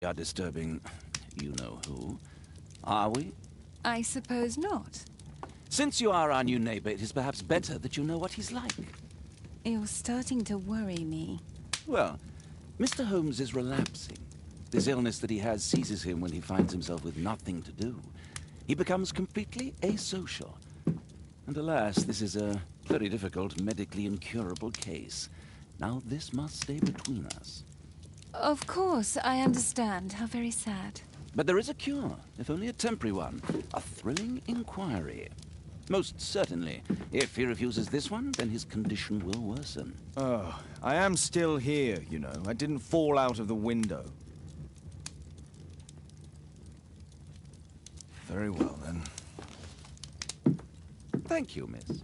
We are disturbing you-know-who, are we? I suppose not. Since you are our new neighbor, it is perhaps better that you know what he's like. You're starting to worry me. Well, Mr. Holmes is relapsing. This illness that he has seizes him when he finds himself with nothing to do. He becomes completely asocial. And alas, this is a very difficult, medically incurable case. Now this must stay between us. Of course, I understand. How very sad. But there is a cure, if only a temporary one. A thrilling inquiry. Most certainly. If he refuses this one, then his condition will worsen. Oh, I am still here, you know. I didn't fall out of the window. Very well, then. Thank you, miss.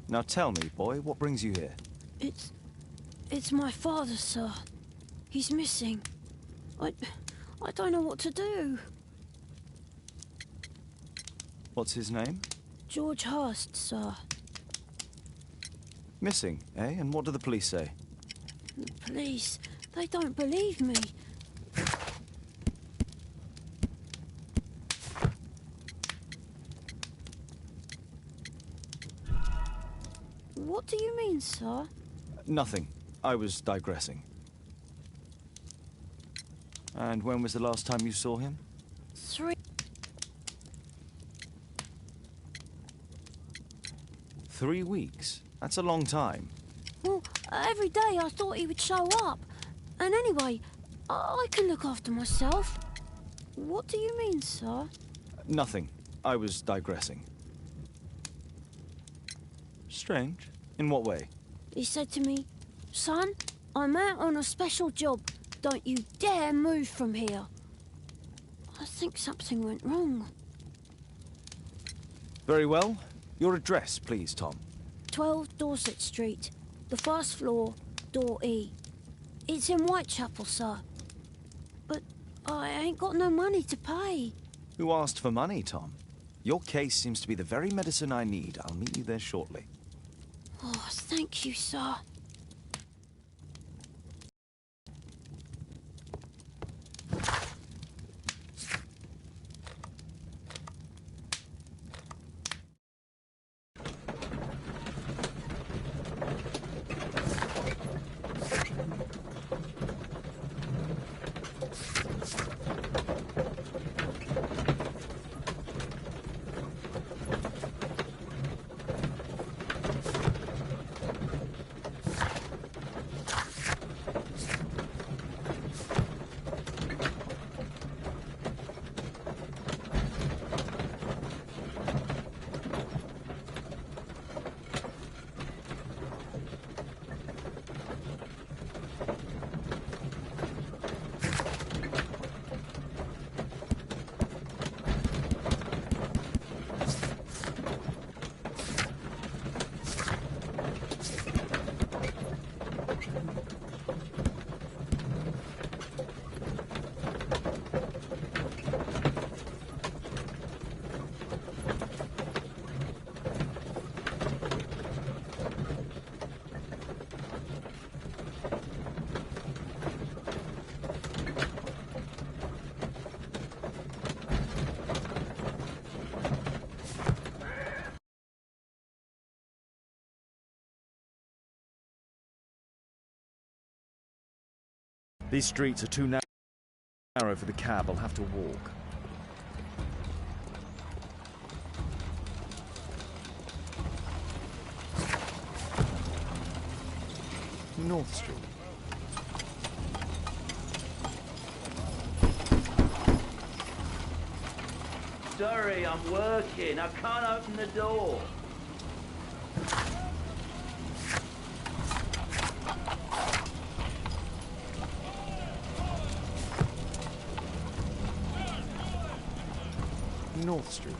Now tell me, boy, what brings you here? It's my father, sir. He's missing. I don't know what to do. What's his name? George Hurst, sir. Missing, eh? And what do the police say? The police, they don't believe me. What do you mean, sir? Nothing. I was digressing. And when was the last time you saw him? 3 weeks? That's a long time. Well, every day I thought he would show up. And anyway, I can look after myself. What do you mean, sir? Nothing. I was digressing. Strange. In what way? He said to me, "Son, I'm out on a special job. Don't you dare move from here." I think something went wrong. Very well. Your address, please, Tom. 12 Dorset Street, the first floor, door E. It's in Whitechapel, sir. But I ain't got no money to pay. Who asked for money, Tom? Your case seems to be the very medicine I need. I'll meet you there shortly. Oh, thank you, sir. These streets are too narrow for the cab. I'll have to walk. North Street. Sorry, I'm working. I can't open the door. North Street.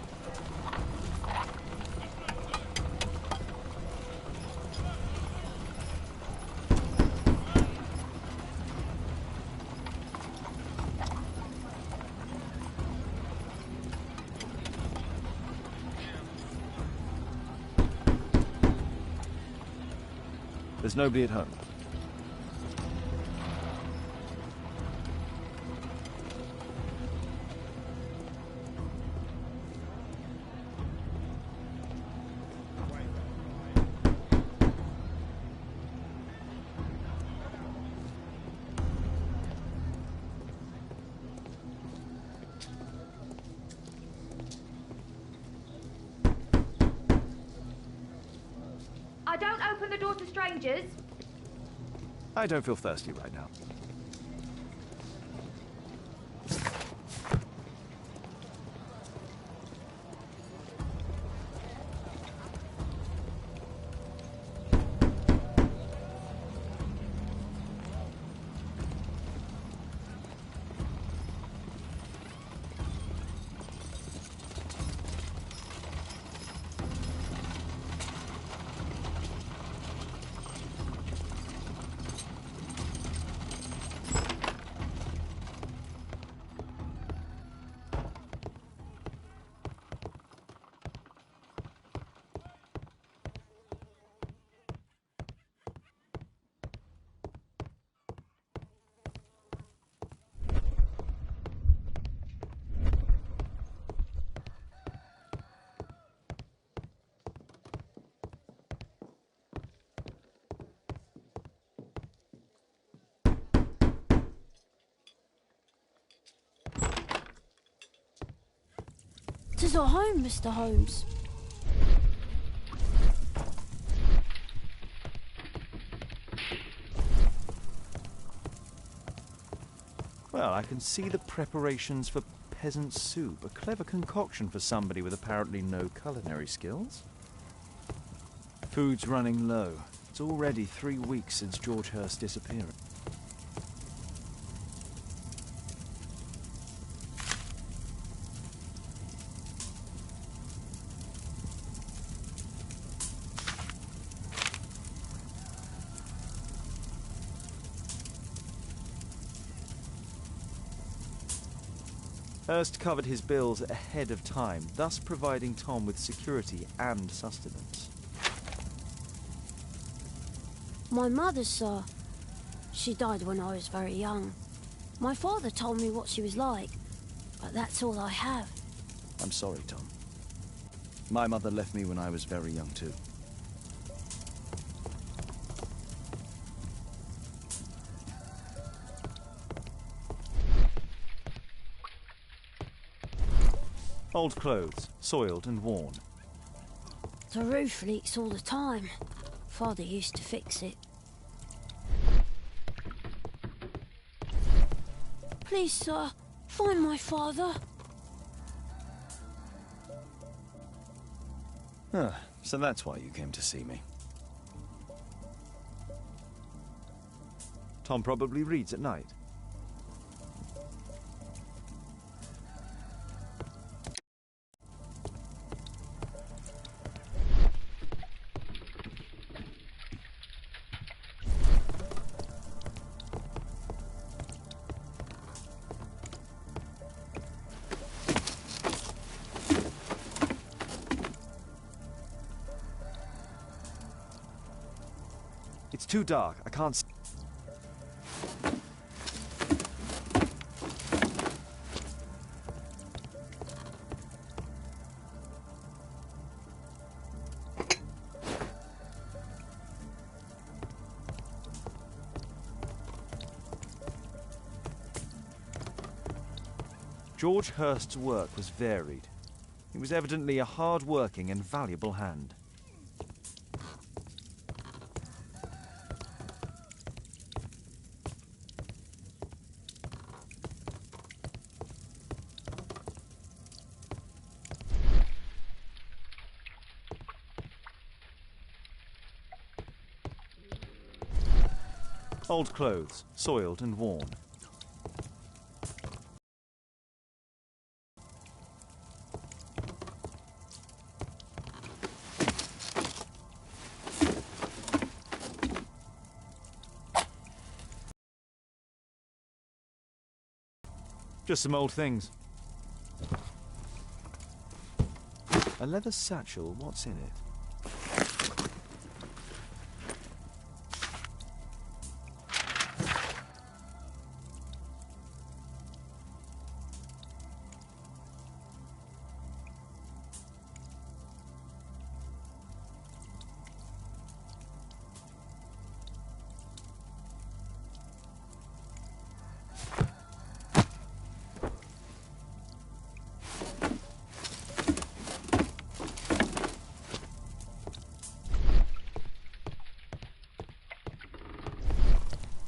There's nobody at home. I don't open the door to strangers. I don't feel thirsty right now. Tis our home, Mr. Holmes. Well, I can see the preparations for peasant soup. A clever concoction for somebody with apparently no culinary skills. Food's running low. It's already 3 weeks since George Hurst's disappearance. Hurst covered his bills ahead of time, thus providing Tom with security and sustenance. My mother, sir. She died when I was very young. My father told me what she was like, but that's all I have. I'm sorry, Tom. My mother left me when I was very young, too. Old clothes, soiled and worn. The roof leaks all the time. Father used to fix it. Please, sir, find my father. Ah, so that's why you came to see me. Tom probably reads at night. It's too dark. I can't see. George Hurst's work was varied. He was evidently a hard-working and valuable hand. Old clothes, soiled and worn. Just some old things. A leather satchel, what's in it?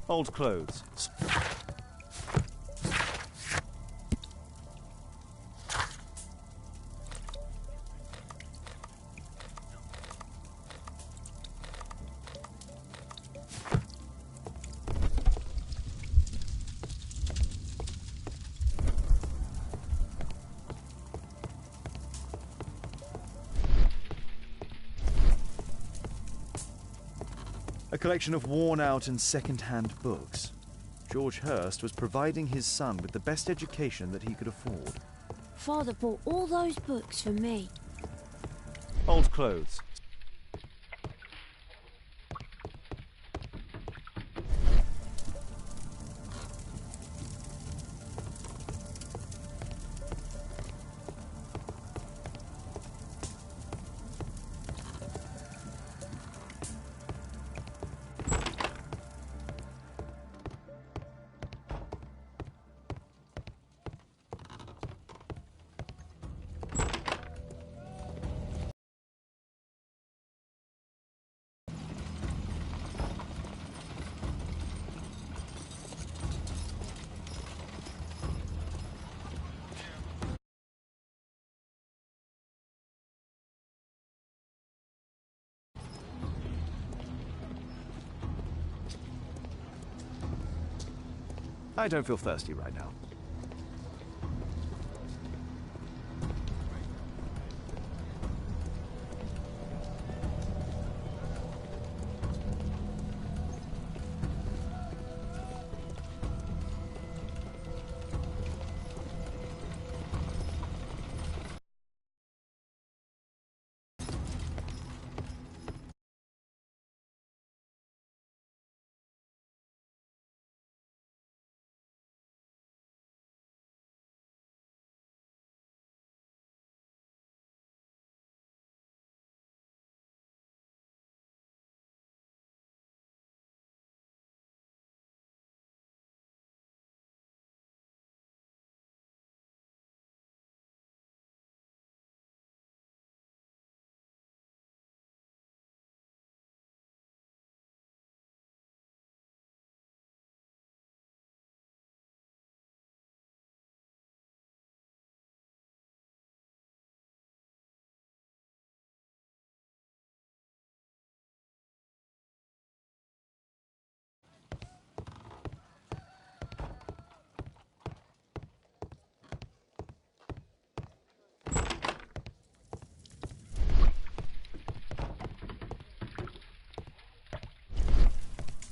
Old clothes. A collection of worn-out and second-hand books. George Hurst was providing his son with the best education that he could afford. Father bought all those books for me. Old clothes. I don't feel thirsty right now.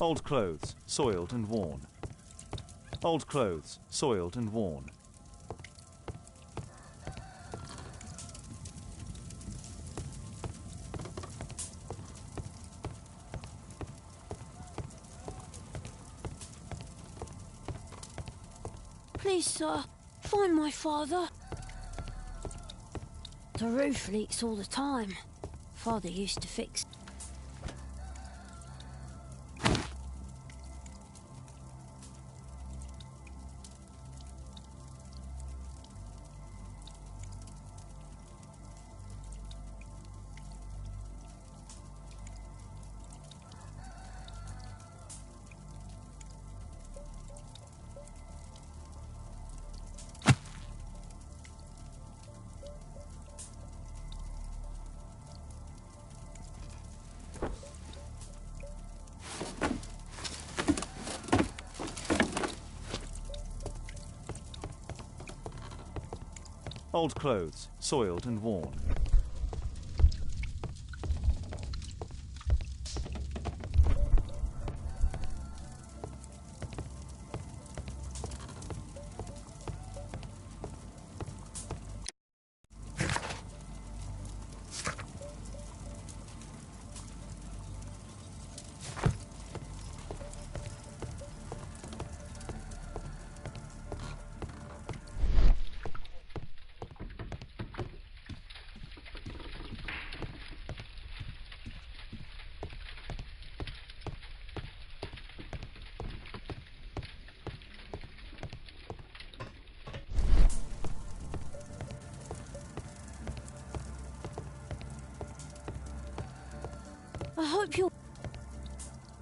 Old clothes, soiled and worn. Old clothes, soiled and worn. Please, sir, find my father. The roof leaks all the time. Father used to fix. Old clothes, soiled and worn.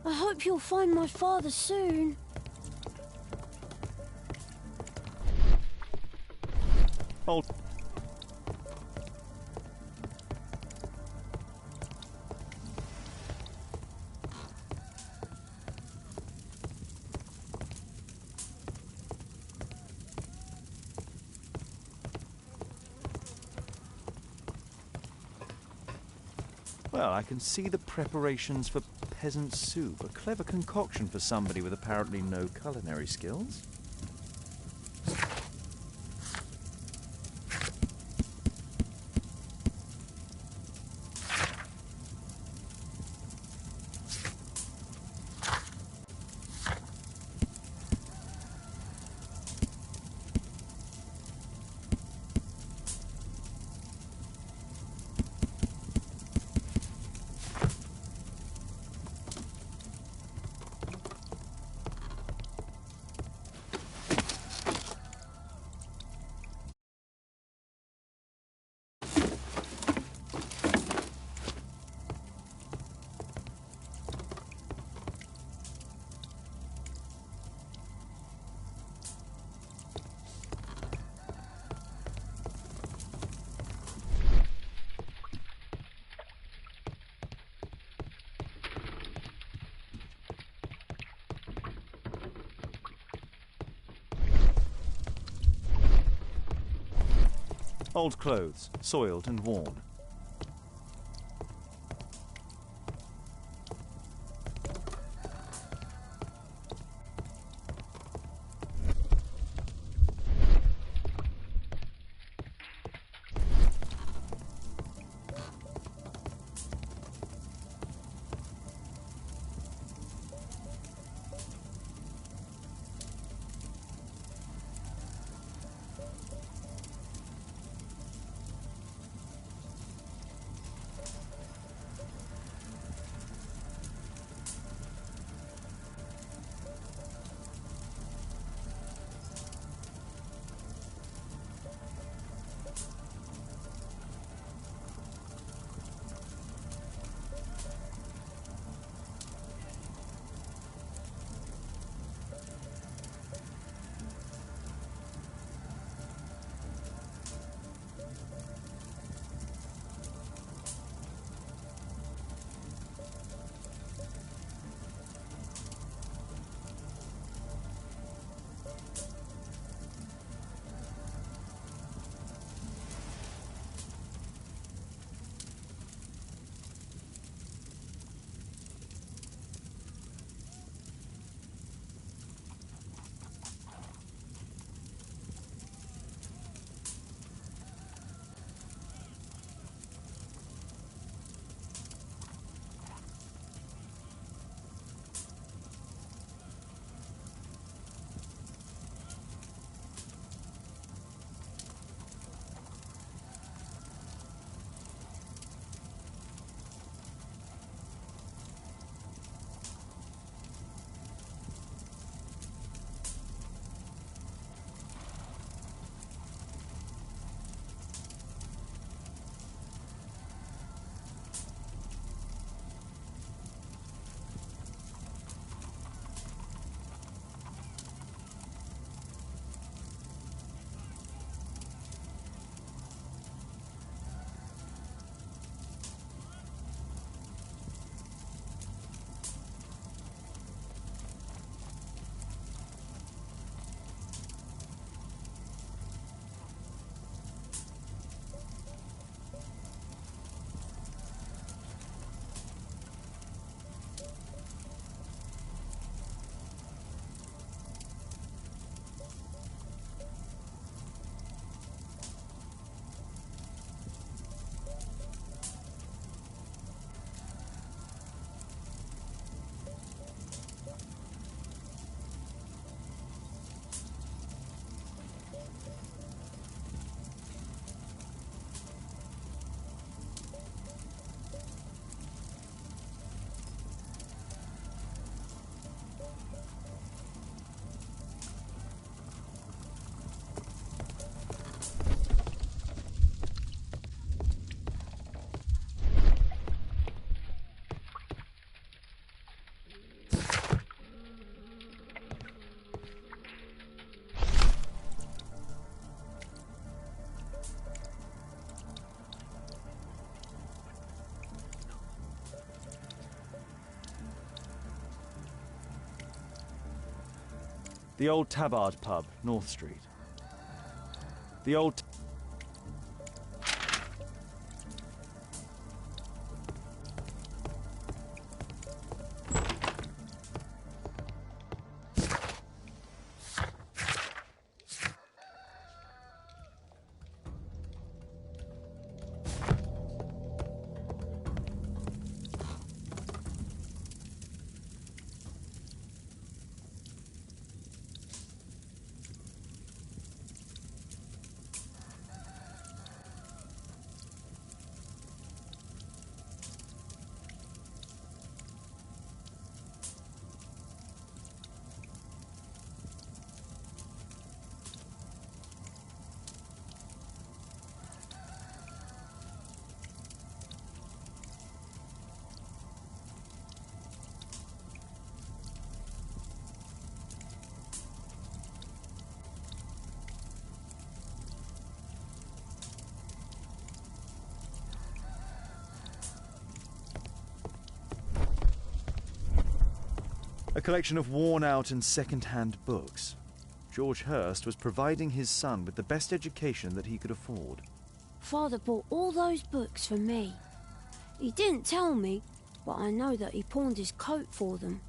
I hope you'll find my father soon. Old... Well, I can see the preparations for peasant soup. A clever concoction for somebody with apparently no culinary skills. Old clothes, soiled and worn. The old Tabard pub, North Street. The old... A collection of worn-out and second-hand books. George Hurst was providing his son with the best education that he could afford. Father bought all those books for me. He didn't tell me, but I know that he pawned his coat for them.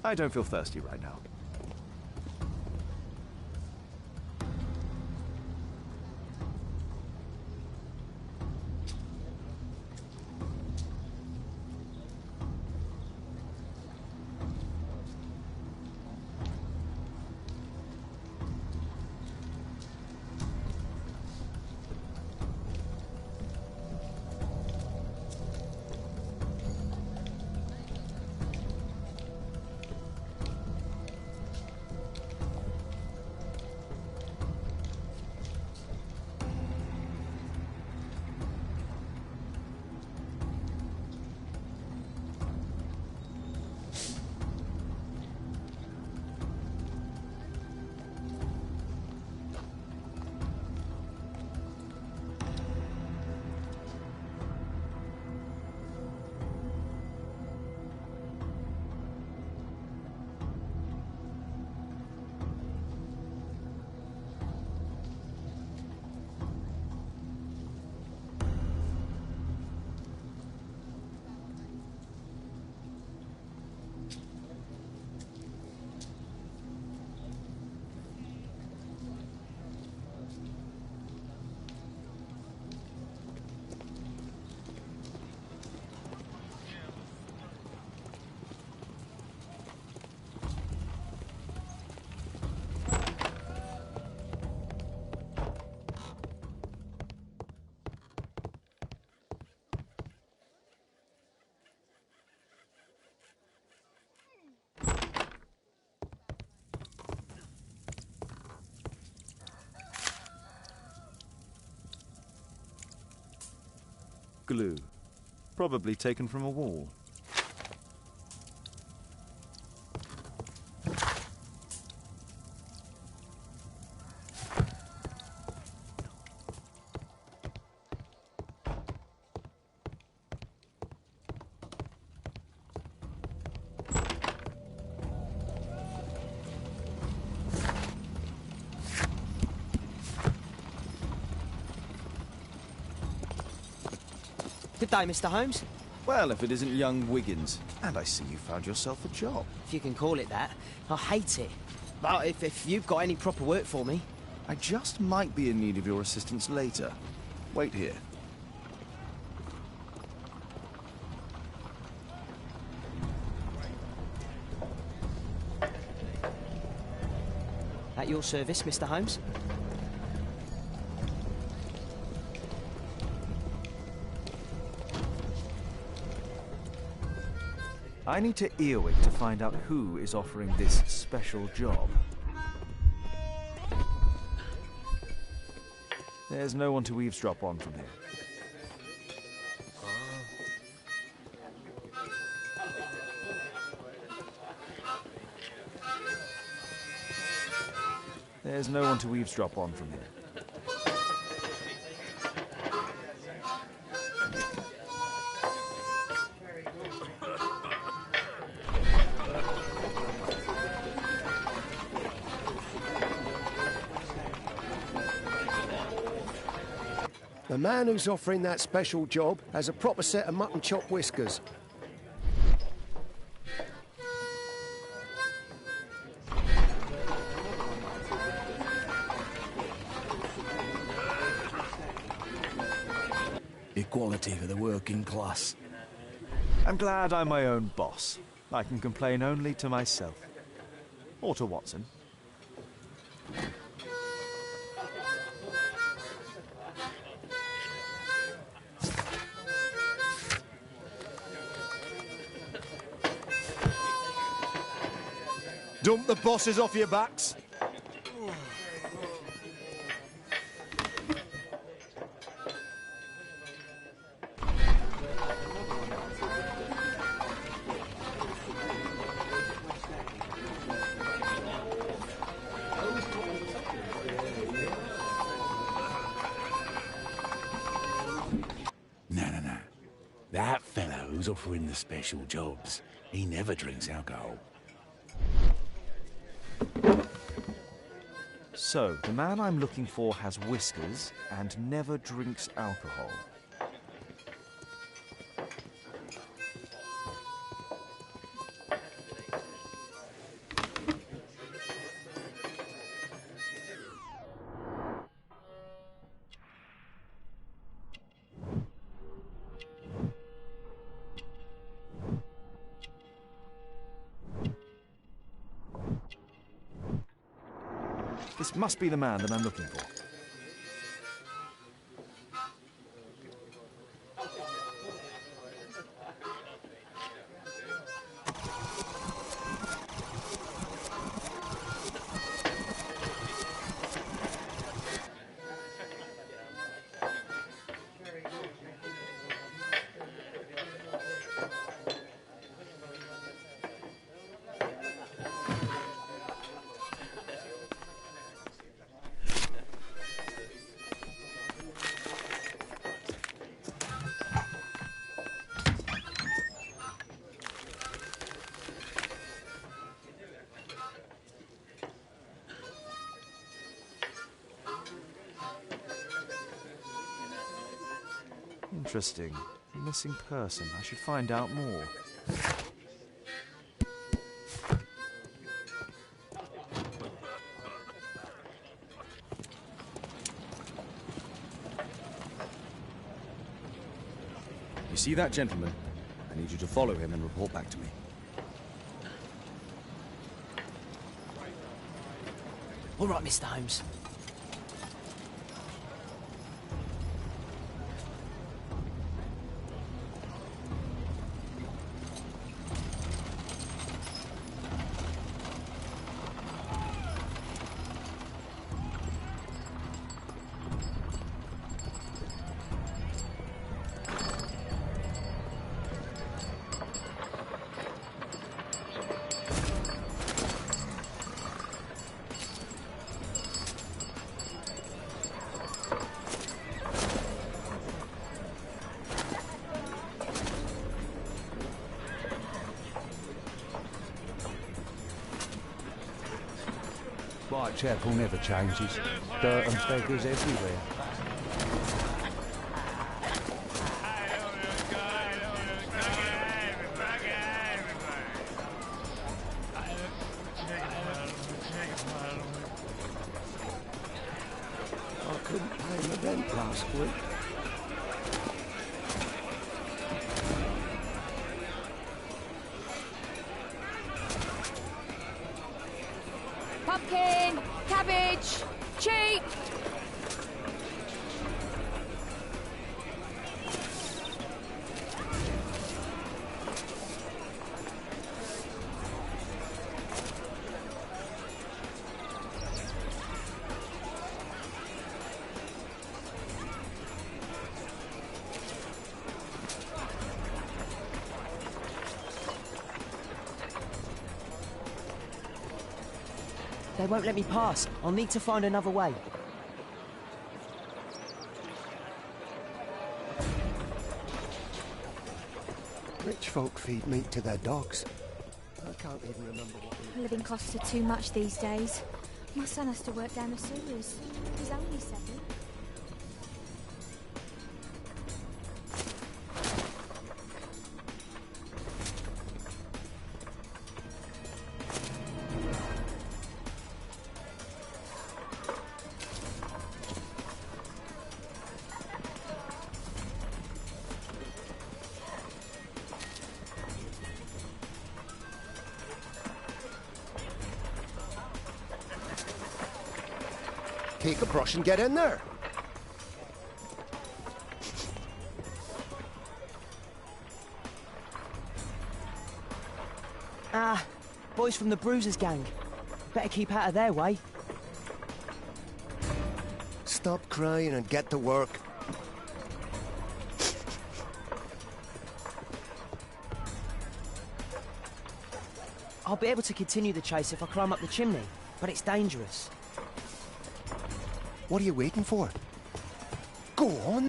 I don't feel thirsty right now. glue, probably taken from a wall. Good day, Mr. Holmes. Well, if it isn't young Wiggins. And I see you found yourself a job. If you can call it that. I hate it. But if you've got any proper work for me... I just might be in need of your assistance later. Wait here. At your service, Mr. Holmes. I need to earwig to find out who is offering this special job. There's no one to eavesdrop on from here. There's no one to eavesdrop on from here. The man who's offering that special job has a proper set of mutton chop whiskers. Equality for the working class. I'm glad I'm my own boss. I can complain only to myself. Or to Watson. Dump the bosses off your backs. No. That fellow who's offering the special jobs, he never drinks alcohol. So, the man I'm looking for has whiskers and never drinks alcohol. This must be the man that I'm looking for. Interesting. Missing person. I should find out more. You see that gentleman? I need you to follow him and report back to me. All right, Mr. Holmes. Whitechapel never changes. Dirt and beggars everywhere. I couldn't pay my rent last week. Pumpkin, cabbage, cheap. They won't let me pass. I'll need to find another way. Rich folk feed meat to their dogs. I can't even remember what we... Living costs are too much these days. My son has to work down the sewers. He's only 7. Take a brush and get in there. Ah, boys from the Bruisers gang. Better keep out of their way. Stop crying and get to work. I'll be able to continue the chase if I climb up the chimney, but it's dangerous. What are you waiting for? Go on.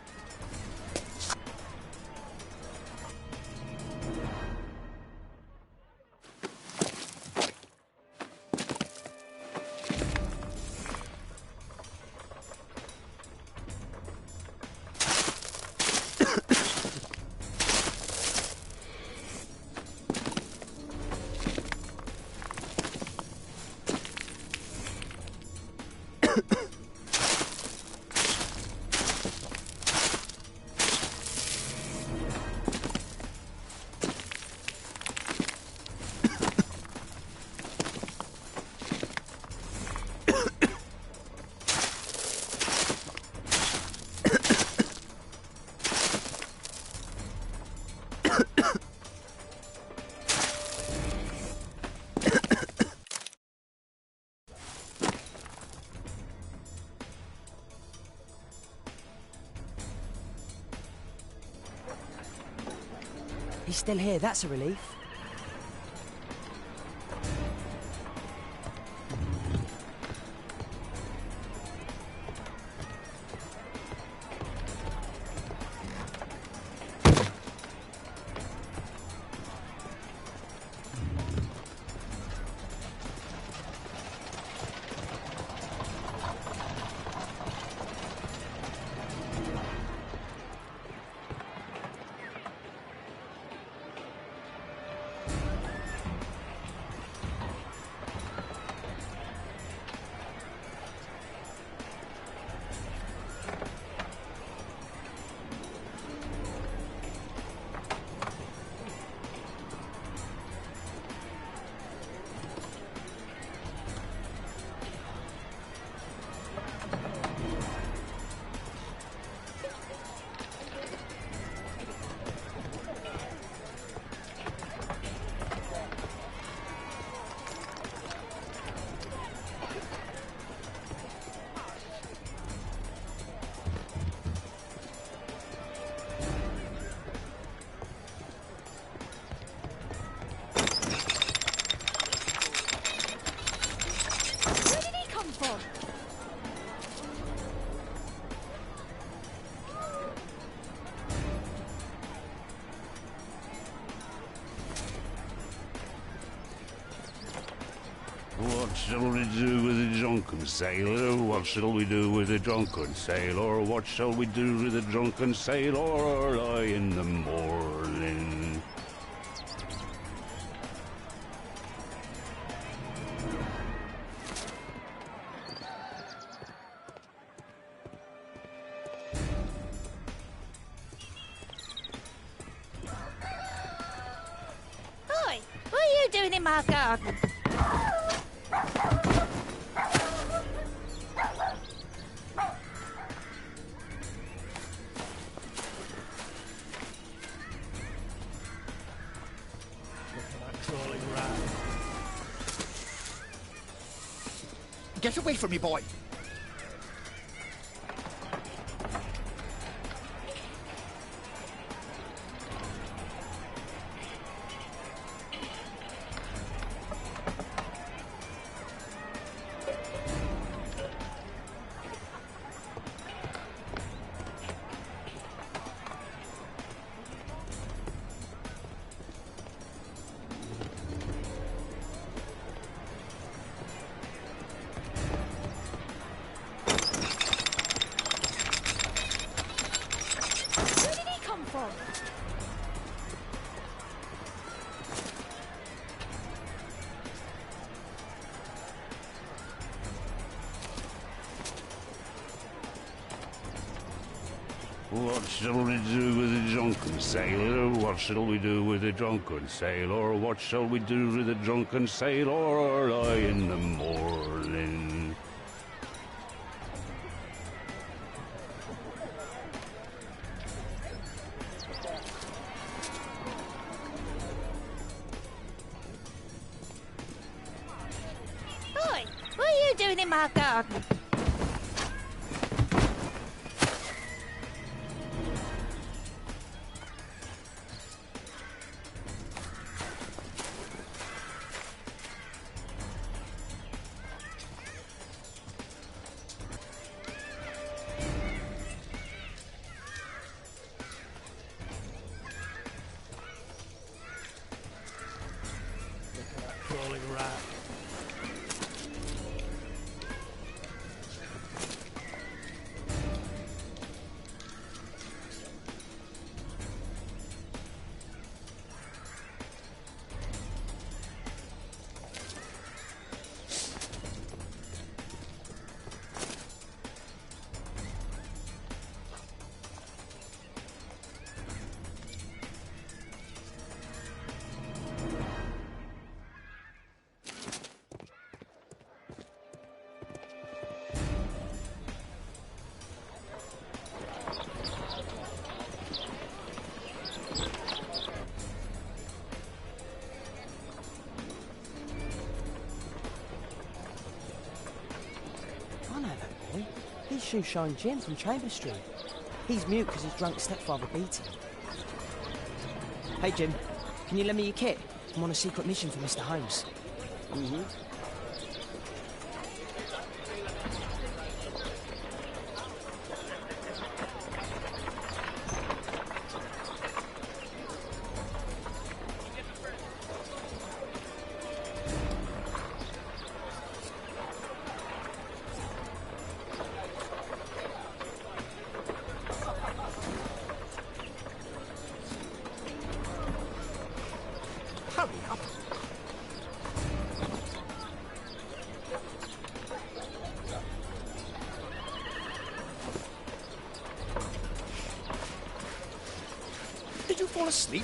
He's still here, that's a relief. shall we do with the drunken sailor? What shall we do with the drunken sailor? What shall we do with the drunken sailor early in the morning? Oi, what are you doing in my garden? Get away from me, boy! What shall we do with the drunken sailor? What shall we do with the drunken sailor? What shall we do with the drunken sailor early in the morning? Oi, what are you doing in my garden? Crawling rat. He's Shoeshine Jim from Chamber Street. He's mute because his drunk stepfather beat him. Hey, Jim, can you lend me your kit? I'm on a secret mission for Mr. Holmes. Hurry up! Did you fall asleep?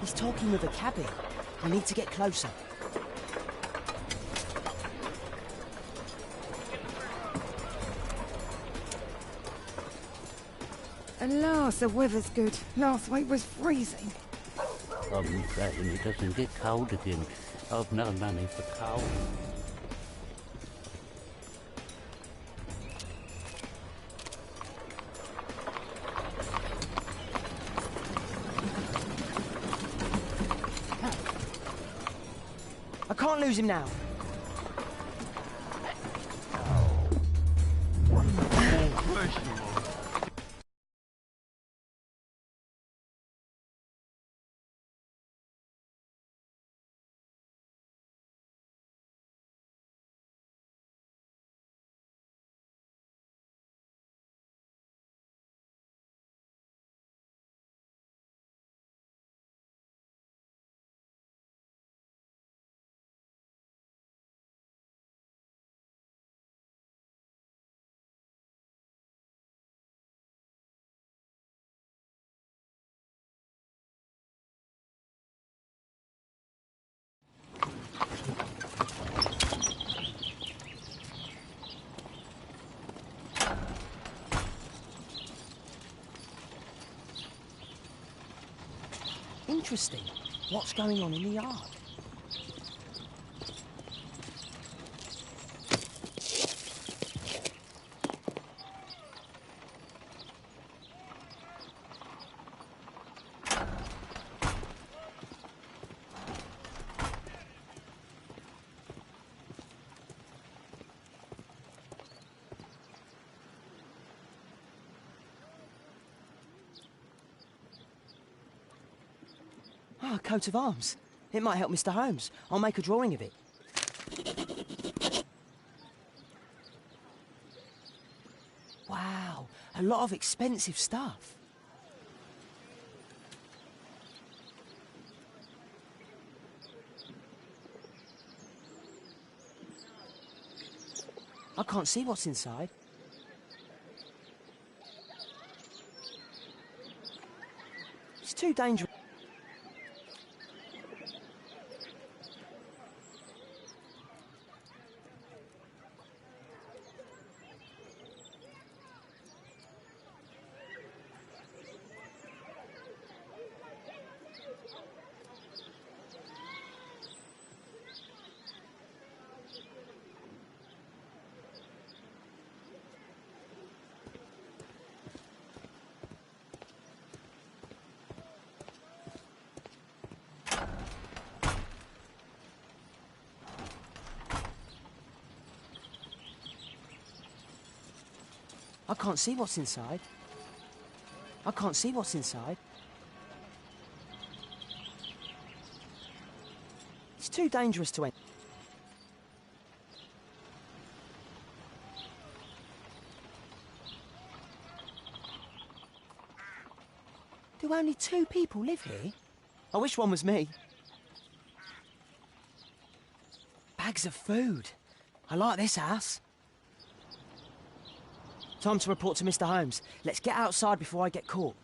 He's talking with a cabby. We need to get closer. At last the weather's good. Last week was freezing. I'm saying it doesn't get cold again. I've no money for coal. I can't lose him now. Interesting. What's going on in the yard? Ah, a coat of arms. It might help Mr. Holmes. I'll make a drawing of it. Wow, a lot of expensive stuff. I can't see what's inside. It's too dangerous. I can't see what's inside. I can't see what's inside. It's too dangerous to enter. Do only 2 people live here? I wish one was me. Bags of food. I like this house. Time to report to Mr. Holmes. Let's get outside before I get caught.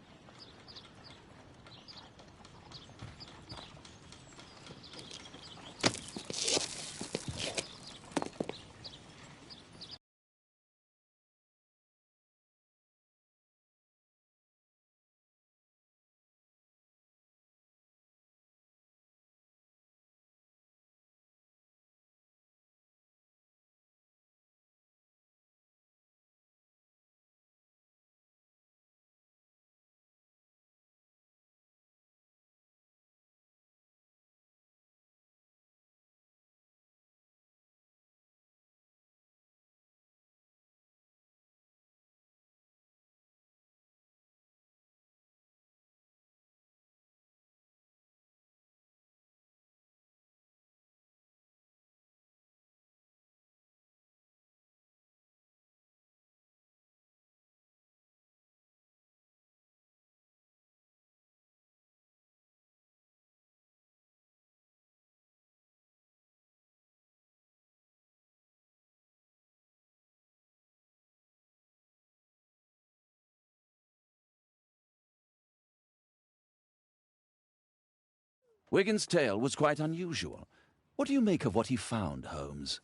Wigan's tale was quite unusual. What do you make of what he found, Holmes?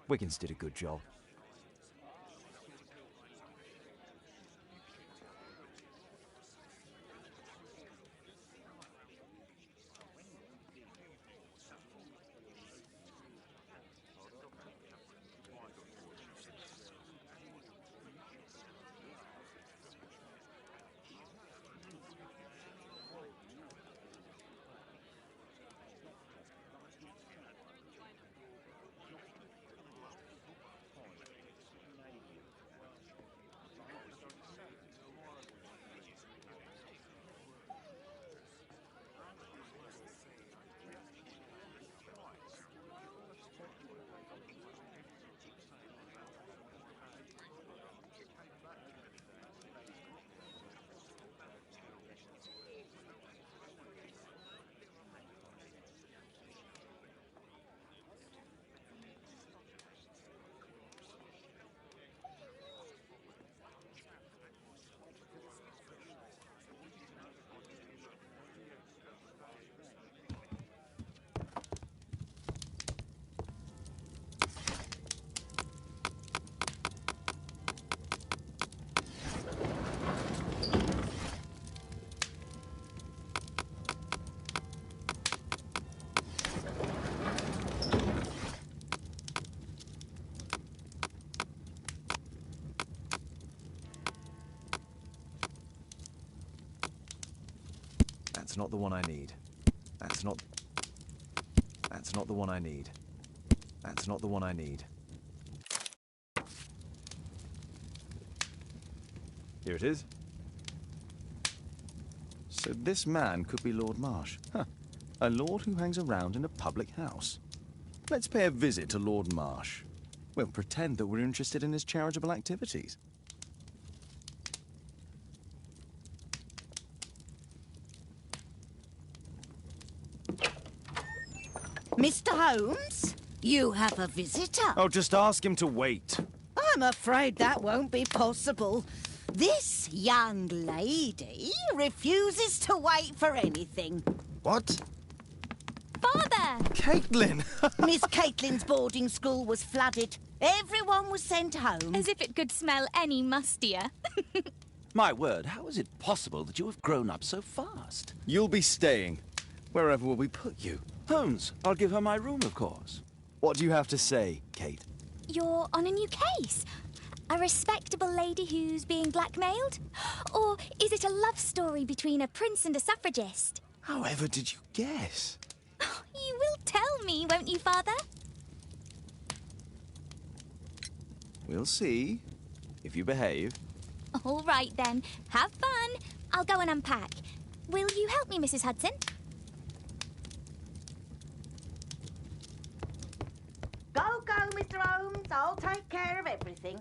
Wiggins did a good job. That's not the one I need. That's not the one I need. That's not the one I need. Here it is. So this man could be Lord Marsh. Huh. A lord who hangs around in a public house. Let's pay a visit to Lord Marsh. We'll pretend that we're interested in his charitable activities. Mr. Holmes, you have a visitor. Oh, just ask him to wait. I'm afraid that won't be possible. This young lady refuses to wait for anything. What? Father! Caitlin! Miss Caitlin's boarding school was flooded. Everyone was sent home. As if it could smell any mustier. My word, how is it possible that you have grown up so fast? You'll be staying. Wherever will we put you? Holmes, I'll give her my room, of course. What do you have to say, Kate? You're on a new case. A respectable lady who's being blackmailed? Or is it a love story between a prince and a suffragist? However did you guess? You will tell me, won't you, Father? We'll see. If you behave. All right, then. Have fun. I'll go and unpack. Will you help me, Mrs. Hudson? Go, Mr. Holmes. I'll take care of everything.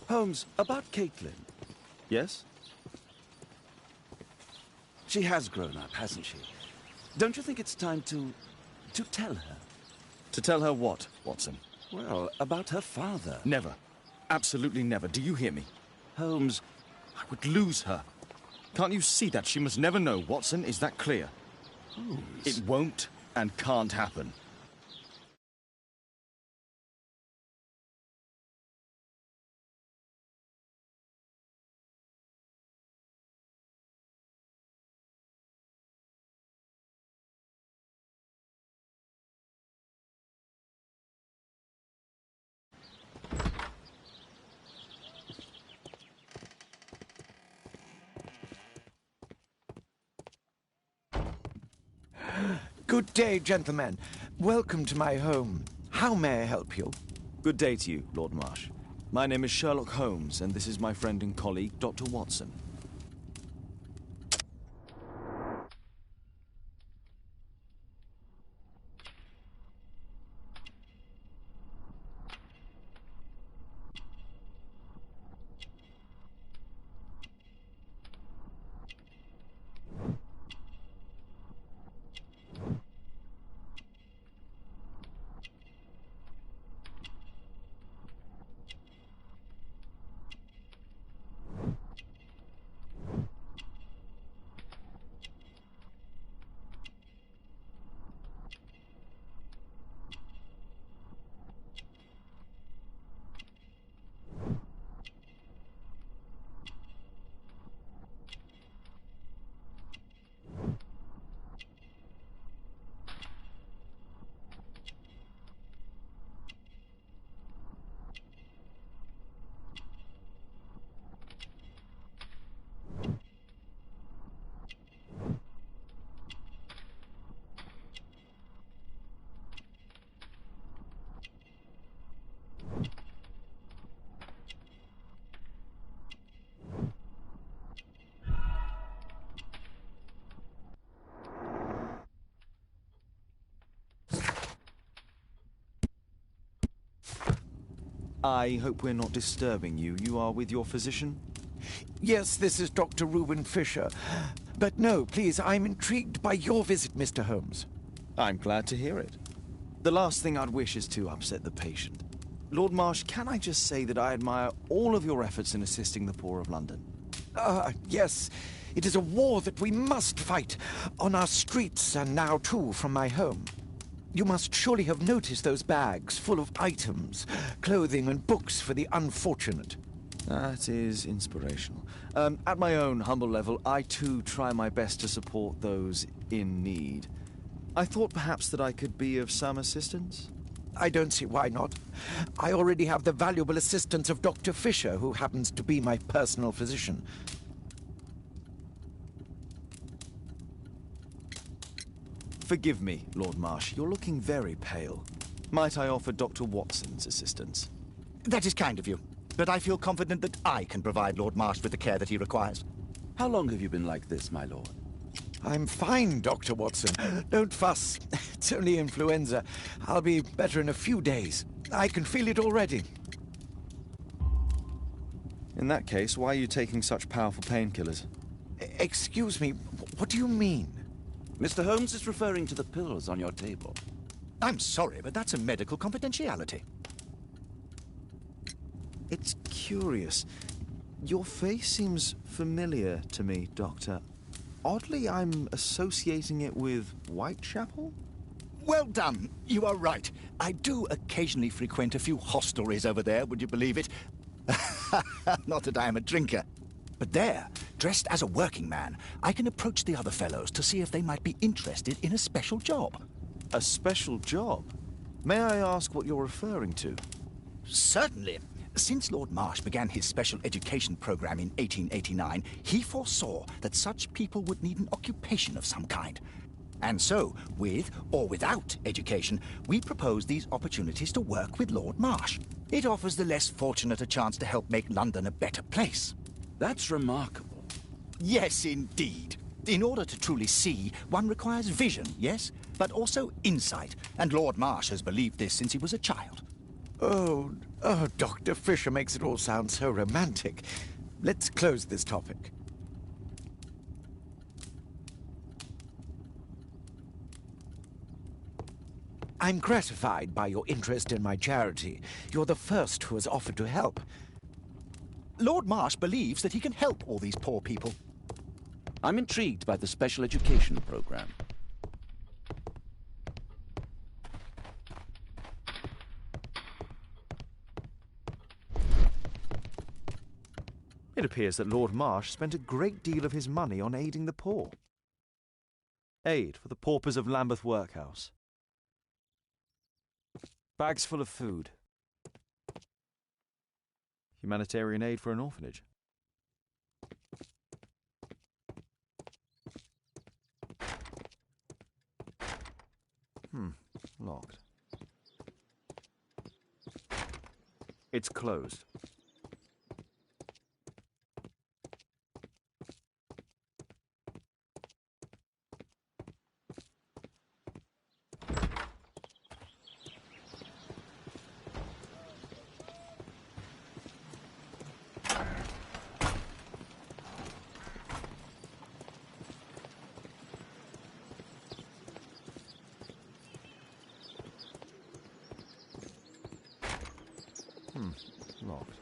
Holmes, about Caitlin. Yes? She has grown up, hasn't she? Don't you think it's time to tell her? To tell her what, Watson? Well, about her father. Never. Absolutely never. Do you hear me? Holmes... I would lose her. Can't you see that? She must never know, Watson. Is that clear? Holmes... It won't and can't happen. Good day, gentlemen. Welcome to my home. How may I help you? Good day to you, Lord Marsh. My name is Sherlock Holmes, and this is my friend and colleague, Dr. Watson. I hope we're not disturbing you. You are with your physician? Yes, this is Dr. Reuben Fisher. But no, please, I'm intrigued by your visit, Mr. Holmes. I'm glad to hear it. The last thing I'd wish is to upset the patient. Lord Marsh, can I just say that I admire all of your efforts in assisting the poor of London? Yes. It is a war that we must fight, on our streets and now, too, from my home. You must surely have noticed those bags full of items, clothing and books for the unfortunate. That is inspirational. At my own humble level, I too try my best to support those in need. I thought perhaps that I could be of some assistance. I don't see why not. I already have the valuable assistance of Dr. Fisher, who happens to be my personal physician. Forgive me, Lord Marsh. You're looking very pale. Might I offer Dr. Watson's assistance? That is kind of you, but I feel confident that I can provide Lord Marsh with the care that he requires. How long have you been like this, my lord? I'm fine, Dr. Watson. Don't fuss. It's only influenza. I'll be better in a few days. I can feel it already. In that case, why are you taking such powerful painkillers? Excuse me, what do you mean? Mr. Holmes is referring to the pills on your table. I'm sorry, but that's a medical confidentiality. It's curious. Your face seems familiar to me, Doctor. Oddly, I'm associating it with Whitechapel? Well done. You are right. I do occasionally frequent a few hostelries over there, would you believe it? Not that I am a drinker. But there, dressed as a working man, I can approach the other fellows to see if they might be interested in a special job. A special job? May I ask what you're referring to? Certainly. Since Lord Marsh began his special education program in 1889, he foresaw that such people would need an occupation of some kind. And so, with or without education, we propose these opportunities to work with Lord Marsh. It offers the less fortunate a chance to help make London a better place. That's remarkable. Yes, indeed. In order to truly see, one requires vision, yes, but also insight, and Lord Marsh has believed this since he was a child. Oh, Dr. Fisher makes it all sound so romantic. Let's close this topic. I'm gratified by your interest in my charity. You're the first who has offered to help. Lord Marsh believes that he can help all these poor people. I'm intrigued by the special education program. It appears that Lord Marsh spent a great deal of his money on aiding the poor. Aid for the paupers of Lambeth Workhouse. Bags full of food. Humanitarian aid for an orphanage. Locked. It's closed. Locked.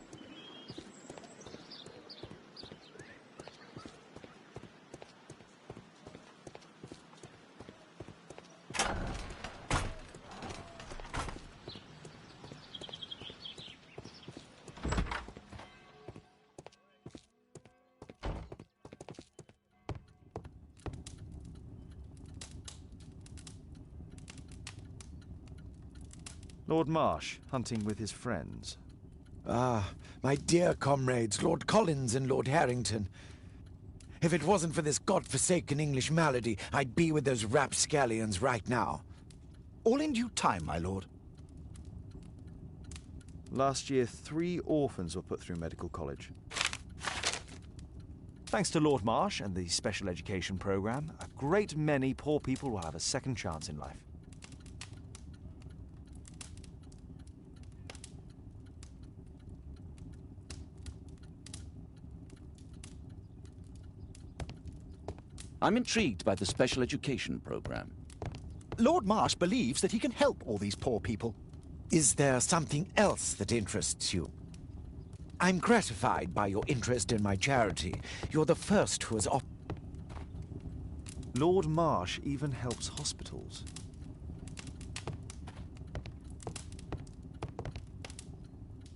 Lord Marsh, hunting with his friends. Ah, my dear comrades, Lord Collins and Lord Harrington. If it wasn't for this godforsaken English malady, I'd be with those rapscallions right now. All in due time, my lord. Last year, 3 orphans were put through medical college. Thanks to Lord Marsh and the special education program, a great many poor people will have a second chance in life. I'm intrigued by the special education program. Lord Marsh believes that he can help all these poor people. Is there something else that interests you? I'm gratified by your interest in my charity. You're the first who has Lord Marsh even helps hospitals.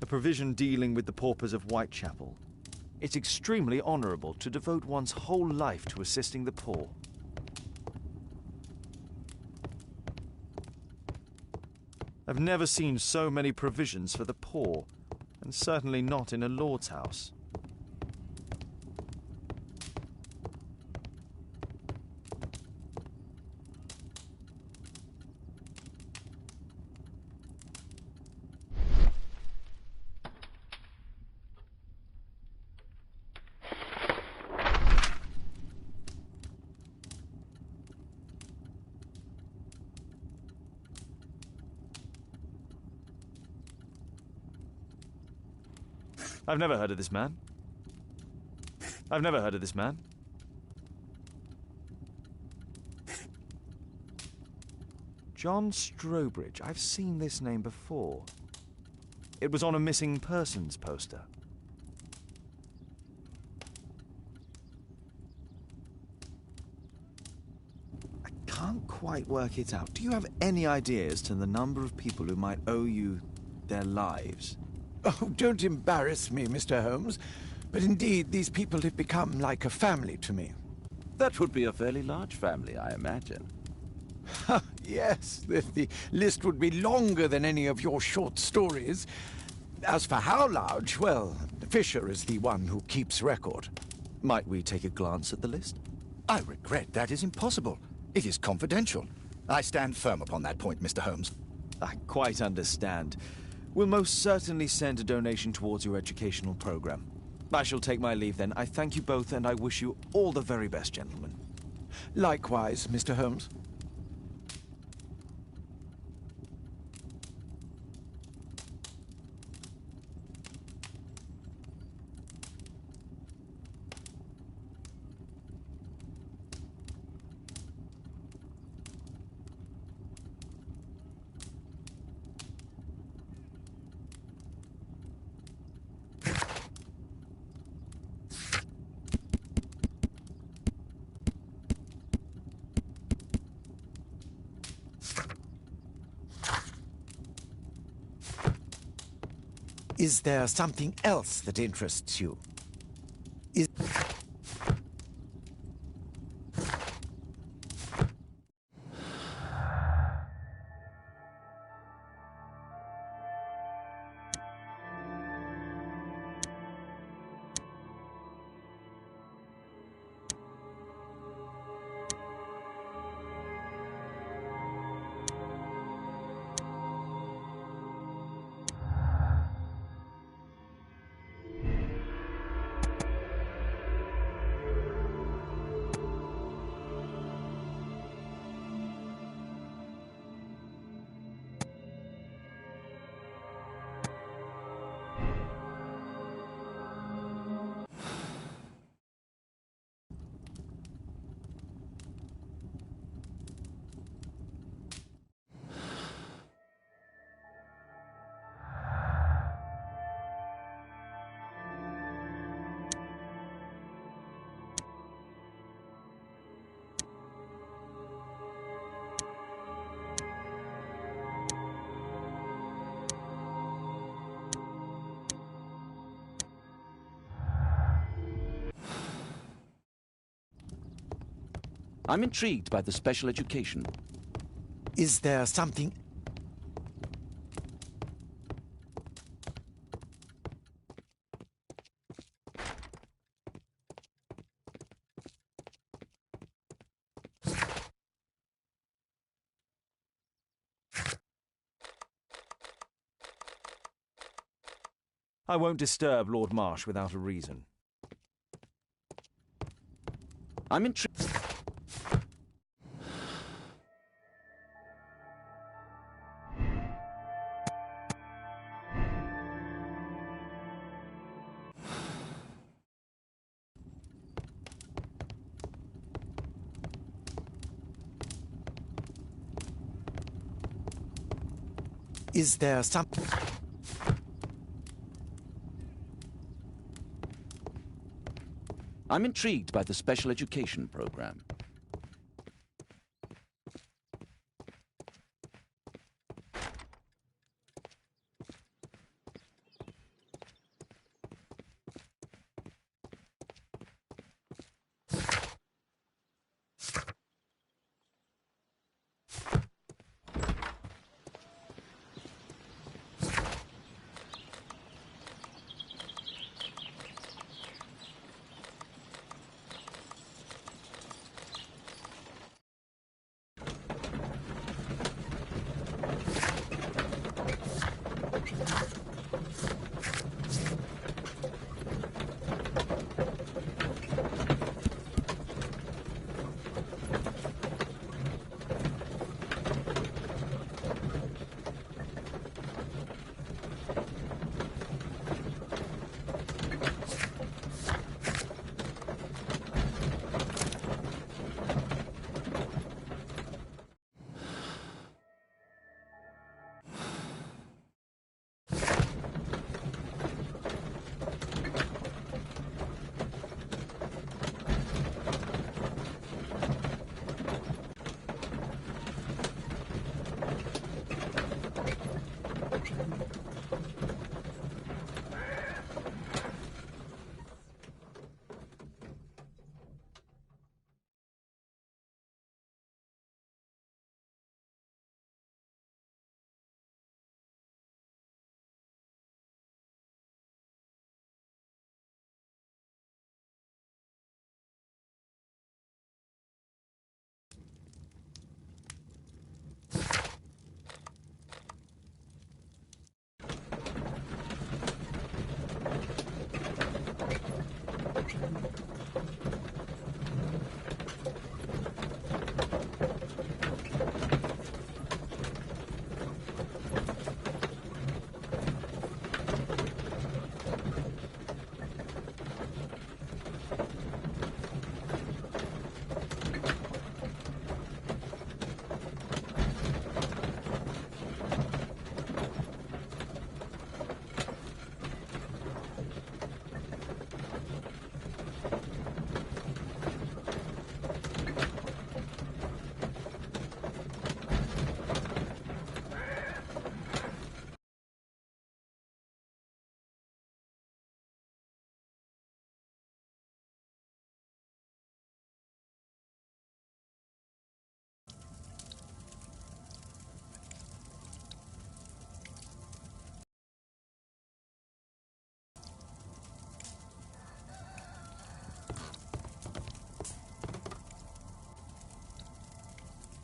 A provision dealing with the paupers of Whitechapel. It's extremely honourable to devote one's whole life to assisting the poor. I've never seen so many provisions for the poor, and certainly not in a lord's house. I've never heard of this man. I've never heard of this man. John Strobridge. I've seen this name before. It was on a missing persons poster. I can't quite work it out. Do you have any idea as to the number of people who might owe you their lives? Oh, don't embarrass me, Mr. Holmes. But indeed, these people have become like a family to me. That would be a fairly large family, I imagine. Yes, the list would be longer than any of your short stories. As for how large, well, Fisher is the one who keeps record. Might we take a glance at the list? I regret that is impossible. It is confidential. I stand firm upon that point, Mr. Holmes. I quite understand. We'll most certainly send a donation towards your educational program. I shall take my leave then. I thank you both and I wish you all the very best, gentlemen. Likewise, Mr. Holmes. Is there something else that interests you? Is... I'm intrigued by the special education. Is there something... I won't disturb Lord Marsh without a reason. I'm intrigued. Is there something... I'm intrigued by the special education program.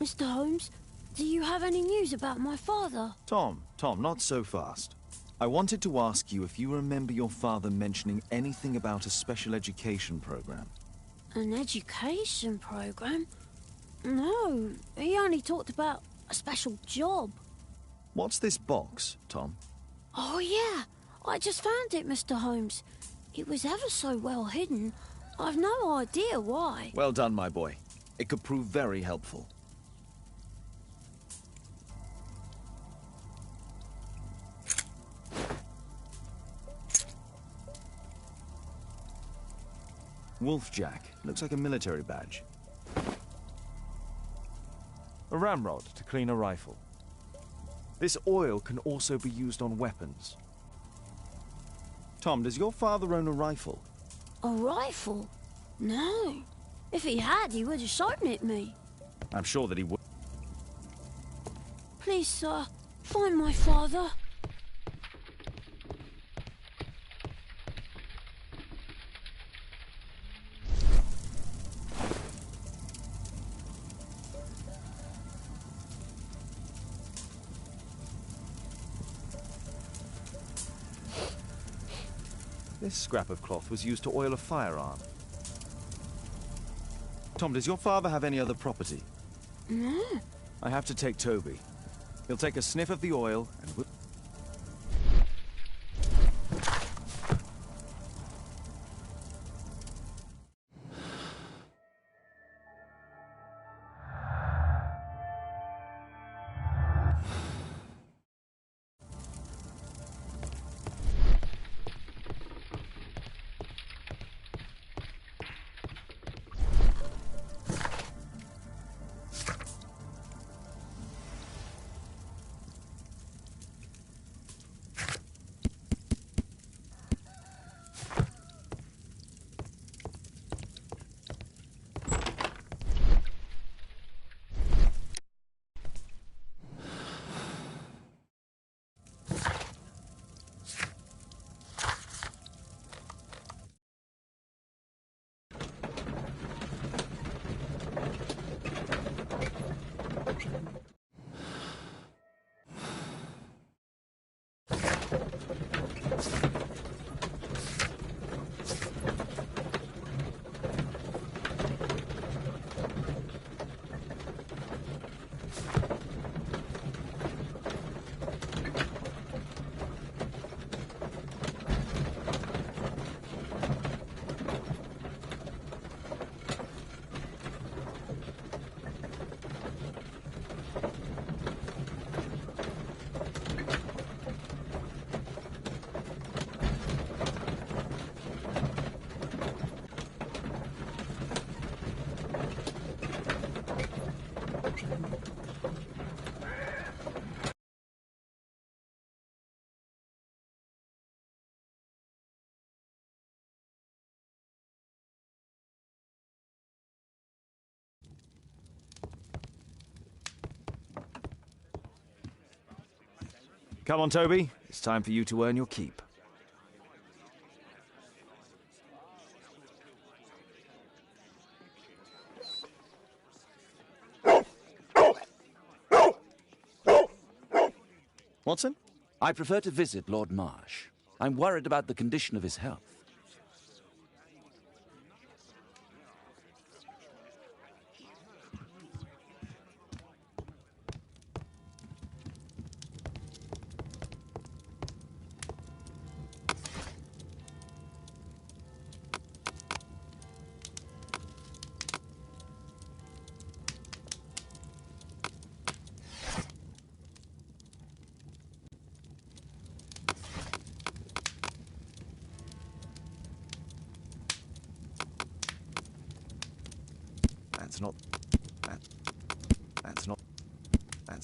Mr. Holmes, do you have any news about my father? Tom, not so fast. I wanted to ask you if you remember your father mentioning anything about a special education program. An education program? No, he only talked about a special job. What's this box, Tom? Oh, yeah. I just found it, Mr. Holmes. It was ever so well hidden. I've no idea why. Well done, my boy. It could prove very helpful. Wolfjack. Looks like a military badge. A ramrod to clean a rifle. This oil can also be used on weapons. Tom, does your father own a rifle? A rifle? No. If he had, he would have shown it me. I'm sure that he would. Please, sir, find my father. This scrap of cloth was used to oil a firearm. Tom, does your father have any other property? No. I have to take Toby. He'll take a sniff of the oil and we'll... Come on, Toby. It's time for you to earn your keep. Watson? I prefer to visit Lord Marsh. I'm worried about the condition of his health.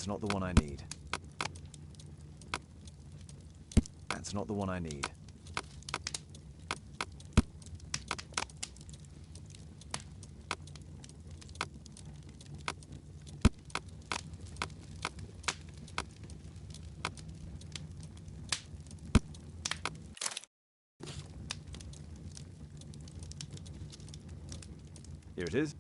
That's not the one I need. That's not the one I need. Here it is.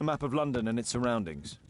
A map of London and its surroundings.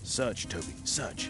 Search, Toby, search.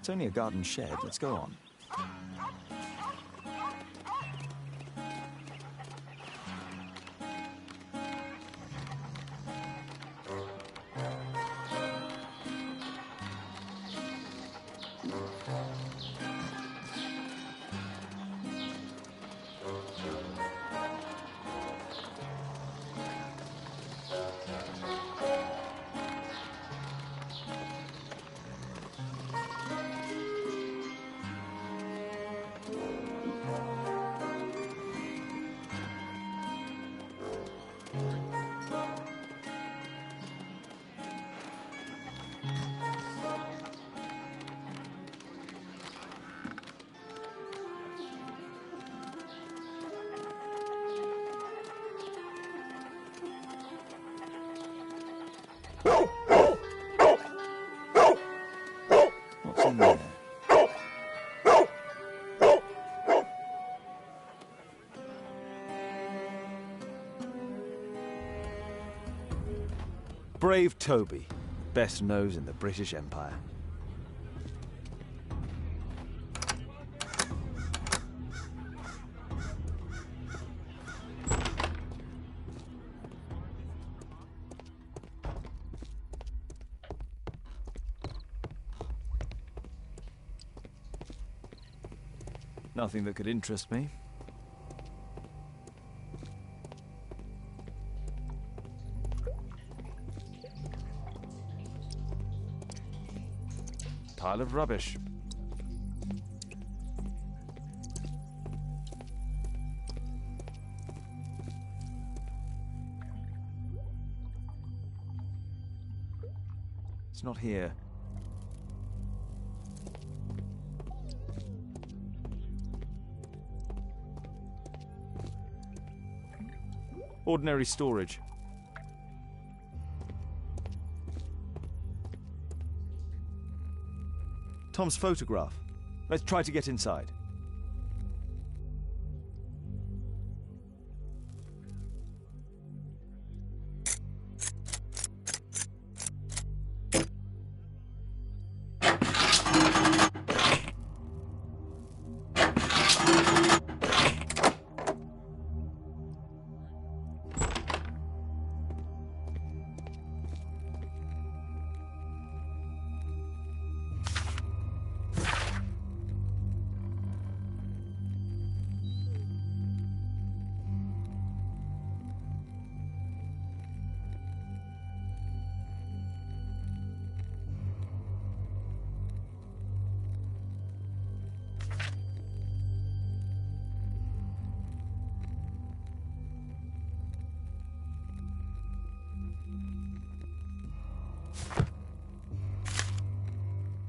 It's only a garden shed. Let's go on. What's in there? Brave Toby, best nose in the British Empire. Nothing that could interest me. Pile of rubbish. It's not here. Ordinary storage. Tom's photograph. Let's try to get inside.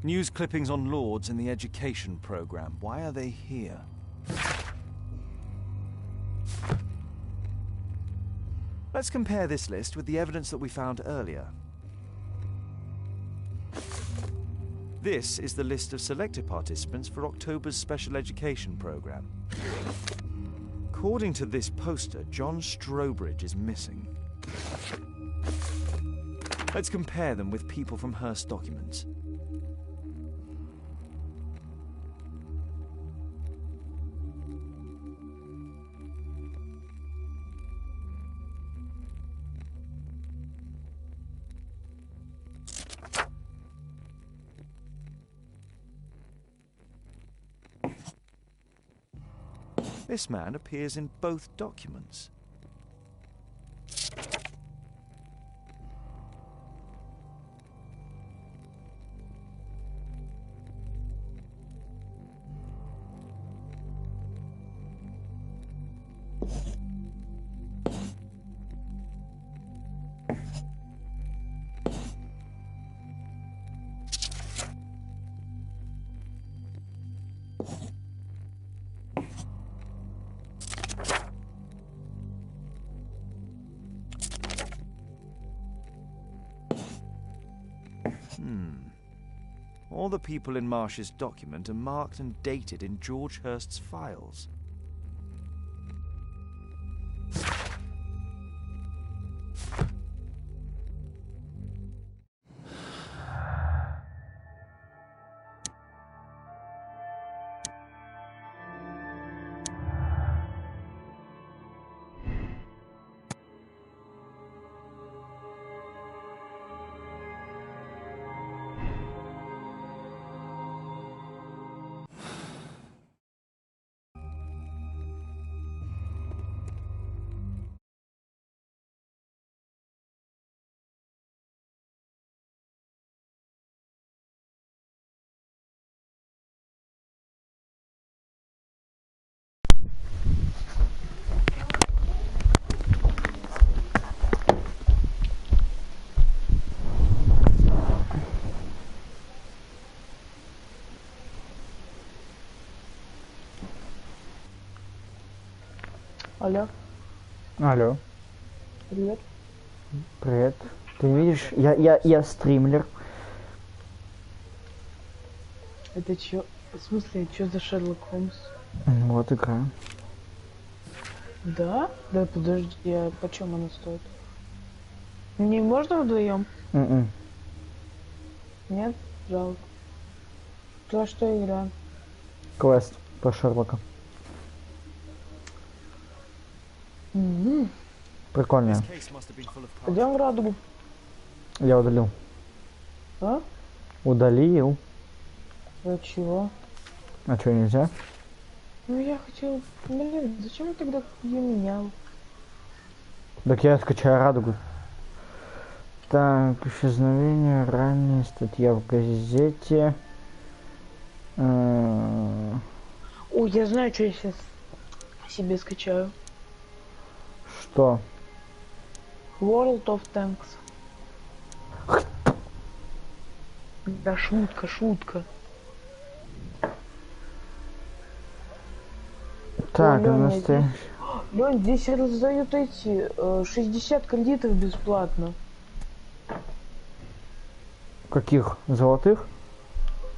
News clippings on Lords and the education program. Why are they here? Let's compare this list with the evidence that we found earlier. This is the list of selected participants for October's special education program. According to this poster, John Strobridge is missing. Let's compare them with people from Hearst documents. This man appears in both documents. All the people in Marsh's document are marked and dated in George Hearst's files. Алло. Алло. Привет. Привет. Ты видишь, я стримлер. Это чё? В смысле, чё за Шерлок Холмс? Вот игра. Да? Да подожди, а почем она стоит? Не можно вдвоем? Нет? Жалко. То что игра? Квест по Шерлока. Прикольно. Пойдем в радугу. Я удалил. А? Удалил. А чего? А что, нельзя? Ну я хотел... Блин, зачем я тогда ее менял? Так я скачаю радугу. Так, исчезновение, ранняя статья в газете. Ой, я знаю, что я сейчас себе скачаю. Что? World of Tanks. Да шутка, шутка. Так, Лёня, настоящий. Лёнь, здесь раздают эти 60 кредитов бесплатно. Каких? Золотых?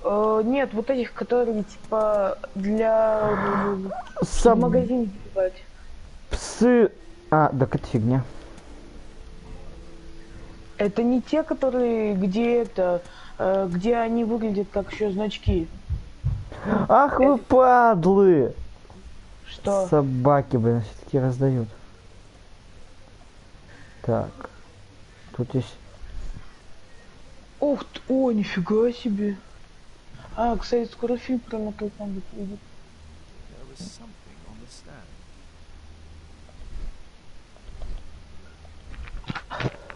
Нет, вот этих, которые типа для Сам- в магазине покупать. Псы. А, так это фигня. Это не те, которые, где это, где они выглядят как еще значки. Ах вы падлы! Что? Собаки, блин, все-таки раздают. Так. Тут есть... Ух ты, о, нифига себе. А, кстати, скоро фильм про Mortal Kombat выйдет. There was something on the stand.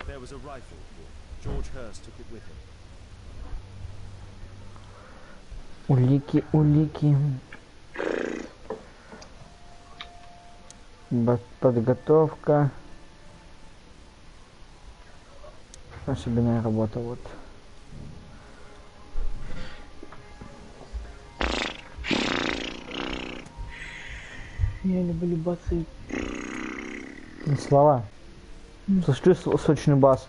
There was a rifle. George Hurst took it with him. Улики, улики. Подготовка. Особенная работа, вот. Я люблю басы. Слова. Слушай, сочный бас.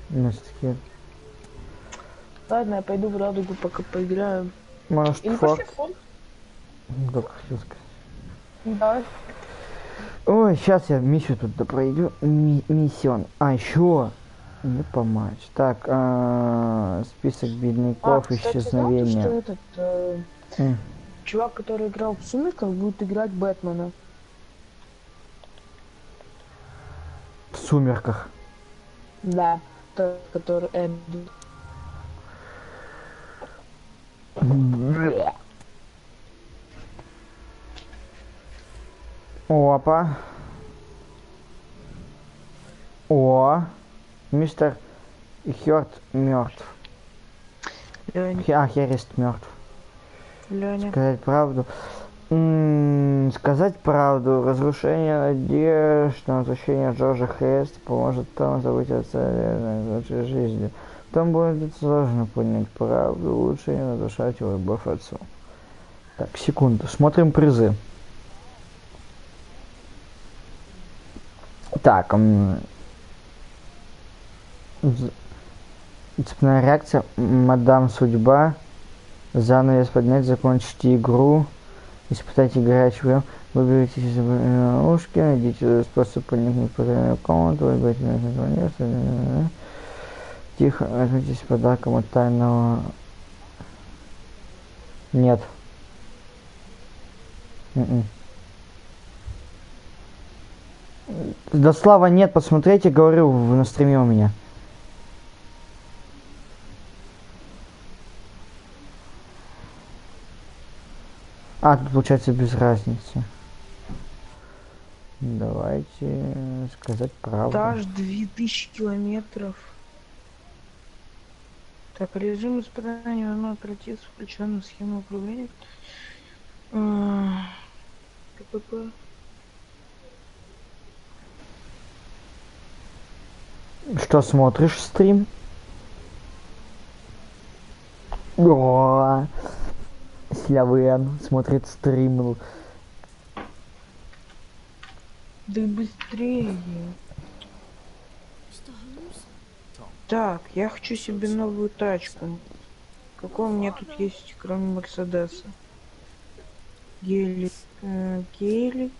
Такие... Ладно, я пойду в радугу пока поиграю. Может, или форт? пошли в форт? Только хотел сказать. Давай. Ой, сейчас я миссию тут пройду. Миссион. А, еще. Не помочь. Так, список бедняков, кстати, исчезновения. знаете, что этот чувак, который играл в «Сумерках», будет играть Бэтмена. В «Сумерках». Да, тот, который Энди. Опа. О. Мистер Хёрд мертв. Херест мертв. Леня. Сказать правду. Сказать правду. Разрушение надежд на возвращение Джорджа Хереста поможет Тому забыть о целой жизни. Там будет сложно понять правду. Лучше не нарушать его любовь отцу. Так, секунду. Смотрим призы. Так, цепная реакция, мадам судьба, занавес поднять, закончите игру, испытайте горячую, выберите ушки, найдите способ проникнуть в потайную комнату, выберите место, тихо, возьмитесь подарком от тайного... Нет. Да слава нет, посмотрите, говорю, на стриме у меня. А, тут получается без разницы. Давайте сказать правду. Дашь 2000 километров. Так, режим испытания можно обратиться, включенную схему управления. КПП. Что смотришь стрим? О, Славян смотрит стрим. Да быстрее. Так, я хочу себе новую тачку. Какой у меня тут есть, кроме Мерседеса? Гелик. Гелик.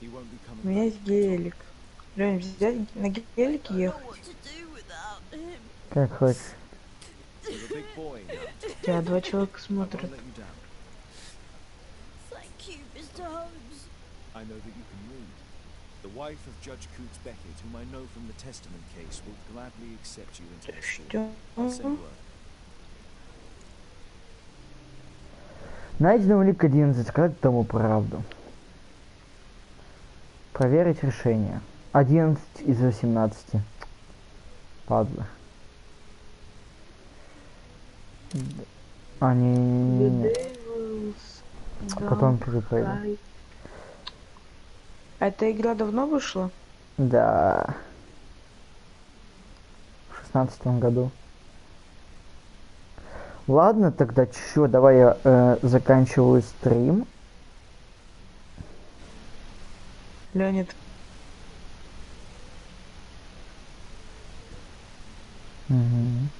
У меня есть гелик. Лёнь, взять на гелике ехать? Как хочешь. Тебя 2 человека смотрят. I know that you can read. The wife of Judge Coots Beckett, whom I know from the Testament case, will gladly accept you into her school. I'll send word. Найдено улик 11. Сказать тому правду. Проверить решение. 11 из 18. Падла. Они... Потом перепройду. А эта игра давно вышла? Да. В 16-м году. Ладно, тогда чё, давай я заканчиваю стрим. Леонид. Угу.